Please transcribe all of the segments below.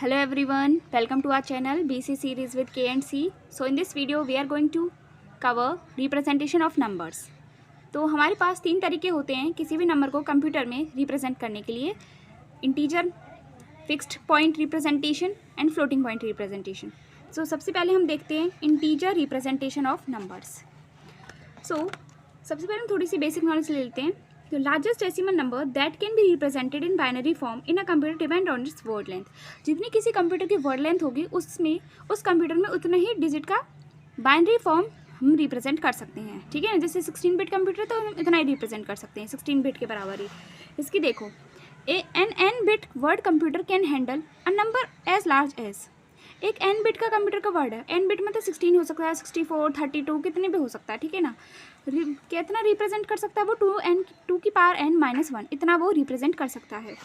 Hello everyone, welcome to our channel BC series with K and C. So in this video we are going to cover representation of numbers. तो हमारे पास तीन तरीके होते हैं किसी भी नंबर को कंप्यूटर में रिप्रेजेंट करने के लिए, integer, fixed point representation and floating point representation. So सबसे पहले हम देखते हैं इंटीजर रिप्रेजेंटेशन ऑफ नंबर्स. सबसे पहले हम थोड़ी सी बेसिक नॉलेज ले लेते हैं. The largest decimal number that can be represented in binary form in a computer depend on its word length. जितनी किसी कंप्यूटर की वर्ड लेंथ होगी उसमें उस कंप्यूटर में उतना ही डिजिट का बाइनरी फॉर्म हम रिप्रेजेंट कर सकते हैं. ठीक है, जैसे 16 बिट कंप्यूटर तो हम इतना ही रिप्रेजेंट कर सकते हैं, 16 बिट के बराबर ही. इसकी देखो, N N bit word computer can handle a number as large as. एक एन बिट का कंप्यूटर का वर्ड है. एन बिट मतलब 16 हो सकता है, 64, 32 कितने भी हो सकता है. ठीक है ना, कितना रिप्रेजेंट कर सकता है वो 2 की पावर n माइनस 1 इतना वो रिप्रेजेंट कर सकता है.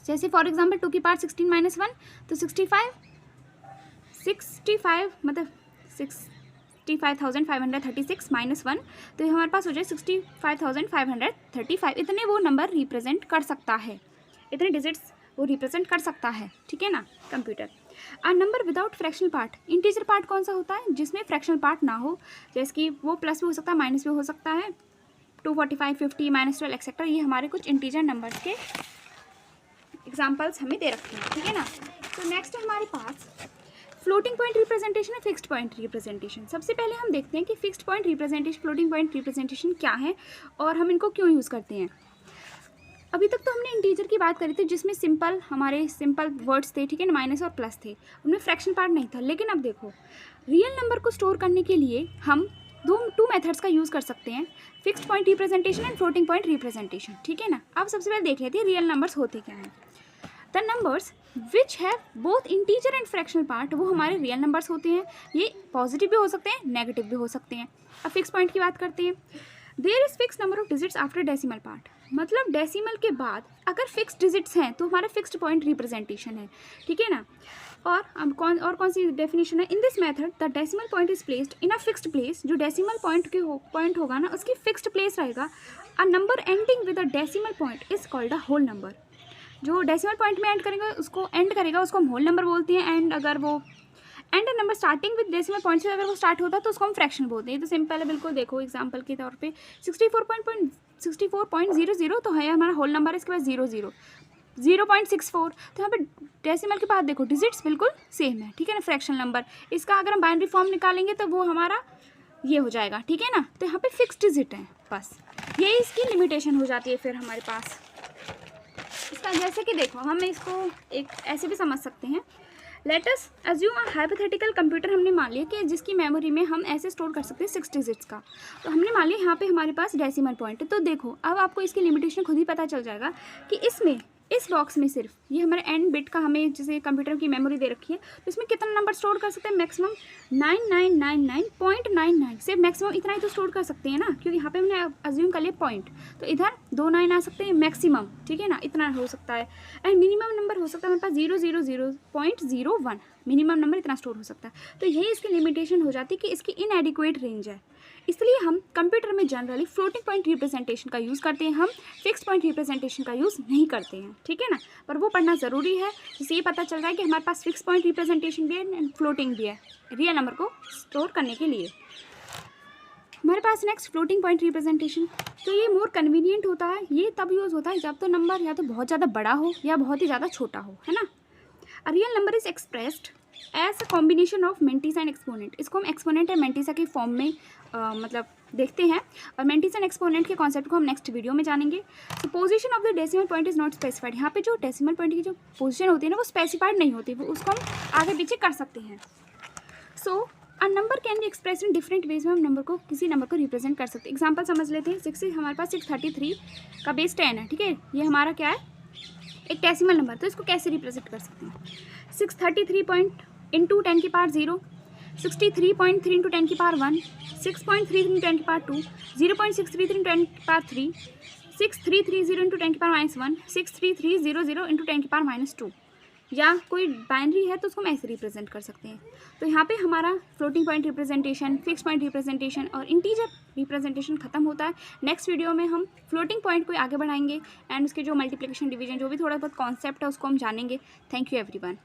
जैसे फॉर एग्जांपल 2 की पावर 16 माइनस 1 तो 65 मतलब 65,536 माइनस 1 तो ये हमारे पास हो जाए 65,535. इतने वो नंबर रिप्रेजेंट कर सकता है, इतने डिजिट्स वो रिप्रेजेंट कर सकता है. ठीक है ना computer. A number without fractional part. Integer part कौन सा होता है जिसमें फ्रैक्शनल पार्ट ना हो, जैसे कि वो प्लस भी हो सकता है, माइनस भी हो सकता है. 245, 50, -12 एक्सेट्रा. ये हमारे कुछ इंटीजर नंबर्स के एग्जांपल्स हमें दे रखे हैं. ठीक है ना. तो नेक्स्ट है हमारे पास फ्लोटिंग पॉइंट रिप्रेजेंटेशन है फिक्स्ड पॉइंट रिप्रेजेंटेशन. सबसे पहले हम देखते हैं कि fixed point representation, floating point representation क्या है और हम इनको क्यों यूज़ करते हैं. अभी तक तो हमने इंटीजर की बात करी थी जिसमें हमारे सिंपल वर्ड्स थे. ठीक है ना, माइनस और प्लस थे, उनमें फ्रैक्शन पार्ट नहीं था. लेकिन अब देखो, रियल नंबर को स्टोर करने के लिए हम टू मेथड्स का यूज़ कर सकते हैं, fixed point representation and floating point representation. ठीक है ना. अब सबसे पहले देख लेते हैं रियल नंबर्स होते क्या हैं. The numbers which have both integer and fractional part वो हमारे रियल नंबर्स होते हैं. ये पॉजिटिव भी हो सकते हैं, नेगेटिव भी हो सकते हैं. अब फिक्स पॉइंट की बात करते हैं. There is fix number of digits after decimal part. मतलब डेसिमल के बाद अगर फिक्स डिजिट्स हैं तो हमारा फिक्स्ड पॉइंट रिप्रेजेंटेशन है. ठीक है ना. और अब कौन सी डेफिनेशन है. In this method the decimal point is placed in a fixed place. जो डेसिमल पॉइंट होगा ना उसकी फिक्स्ड प्लेस रहेगा. A number ending with a decimal point is called a whole number. जो डेसिमल पॉइंट में end करेगा उसको हम होल नंबर बोलते हैं. एंड अगर वो and number starting with decimal point से अगर वो स्टार्ट होता है तो उसको हम फ्रैक्शन बोलते हैं. तो सिंपल है बिल्कुल. देखो एग्जांपल के तौर पे 64.00 तो है हमारा होल नंबर. इसके बाद 0.64 तो यहाँ पे डेसिमल के बाद देखो डिजिट्स बिल्कुल सेम है. ठीक है ना. फ्रैक्शनल नंबर, इसका अगर हम बाइनरी फॉर्म निकालेंगे तो वो हमारा ये हो जाएगा. ठीक है ना. तो यहाँ पे फिक्स डिजिट है बस. यही इसकी लिमिटेशन हो जाती है फिर हमारे पास इसका. जैसे कि देखो हम इसको एक ऐसे भी समझ सकते हैं. Let us assume a hypothetical computer हमने मान लिया कि जिसकी मेमोरी में हम ऐसे स्टोर कर सकते हैं 6 डिजिट्स का. तो हमने मान लिया यहाँ पे हमारे पास डेसिमल पॉइंट है. तो देखो अब आपको इसकी लिमिटेशन खुद ही पता चल जाएगा कि इसमें इस बॉक्स में सिर्फ ये हमारे एन बिट का हमें जैसे कंप्यूटर की मेमोरी दे रखी है तो इसमें कितना नंबर स्टोर कर सकते हैं. मैक्सिमम 9999.99 से मैक्सिमम इतना ही तो स्टोर कर सकते हैं ना, क्योंकि यहाँ पे हमने अज्यूम कर लिया पॉइंट. तो इधर 2 9 आ सकते हैं मैक्सिमम. ठीक है ना. इतना हो सकता है. एंड मिनिमम नंबर हो सकता है हमारे पास 000.01. मिनिमम नंबर इतना स्टोर हो सकता है. तो यही इसकी लिमिटेशन हो जाती है कि इसकी इनएडिक्वेट रेंज है. इसलिए हम कंप्यूटर में जनरली फ्लोटिंग पॉइंट रिप्रेजेंटेशन का यूज़ करते हैं, हम फिक्स पॉइंट रिप्रेजेंटेशन का यूज़ नहीं करते हैं. ठीक है ना. पर वो पढ़ना ज़रूरी है, जिससे ये पता चल रहा है कि हमारे पास फिक्स पॉइंट रिप्रेजेंटेशन भी है एंड फ्लोटिंग भी है रियल नंबर को स्टोर करने के लिए. हमारे पास नेक्स्ट फ्लोटिंग पॉइंट रिप्रेजेंटेशन. तो ये मोर कन्वीनियंट होता है. ये तब यूज़ होता है जब तो नंबर या तो बहुत ज़्यादा बड़ा हो या बहुत ही ज़्यादा छोटा हो. है ना. A real number is expressed as a combination of mantissa and exponent. इसको हम एक्सपोनेंट एंड मेंटिसा के फॉर्म में मतलब देखते हैं. और मेंटिसा एंड एक्सपोनेंट के कॉन्सेप्ट को हम नेक्स्ट वीडियो में जानेंगे. So position of the decimal point is not specified. यहाँ पे जो डेसिमल पॉइंट की जो पोजीशन होती है ना वो स्पेसिफाइड नहीं होती, वो उसको हम आगे पीछे कर सकते हैं. So a number can be express in different ways में हम नंबर को किसी नंबर को रिप्रेजेंट कर सकते हैं. एग्जाम्पल समझ लेते हैं. हमारे पास 633 का बेस 10 है. ठीक है. ये हमारा क्या है, एक डेसिमल नंबर. तो इसको कैसे रिप्रेजेंट कर सकते हैं. 633 पॉइंट इंटू 10 की पावर 0, 63.3 इंटू 10 की पावर 1, 6.33 इंटू 10 की पावर 2, 0.633 इंटू 10 की पावर 3, 6330 इंटू 10 की पावर -1, 63300 इंटू 10 की पावर -2. या कोई बाइनरी है तो उसको हम ऐसे रिप्रेजेंट कर सकते हैं। तो यहाँ पे हमारा floating point representation, fix point representation और इंटीजर रिप्रेजेंटेशन खत्म होता है। नेक्स्ट वीडियो में हम फ्लोटिंग पॉइंट को आगे बढ़ाएंगे एंड उसके जो मल्टीप्लिकेशन, डिवीजन, जो भी थोड़ा बहुत कॉन्सेप्ट है उसको हम जानेंगे। Thank you everyone.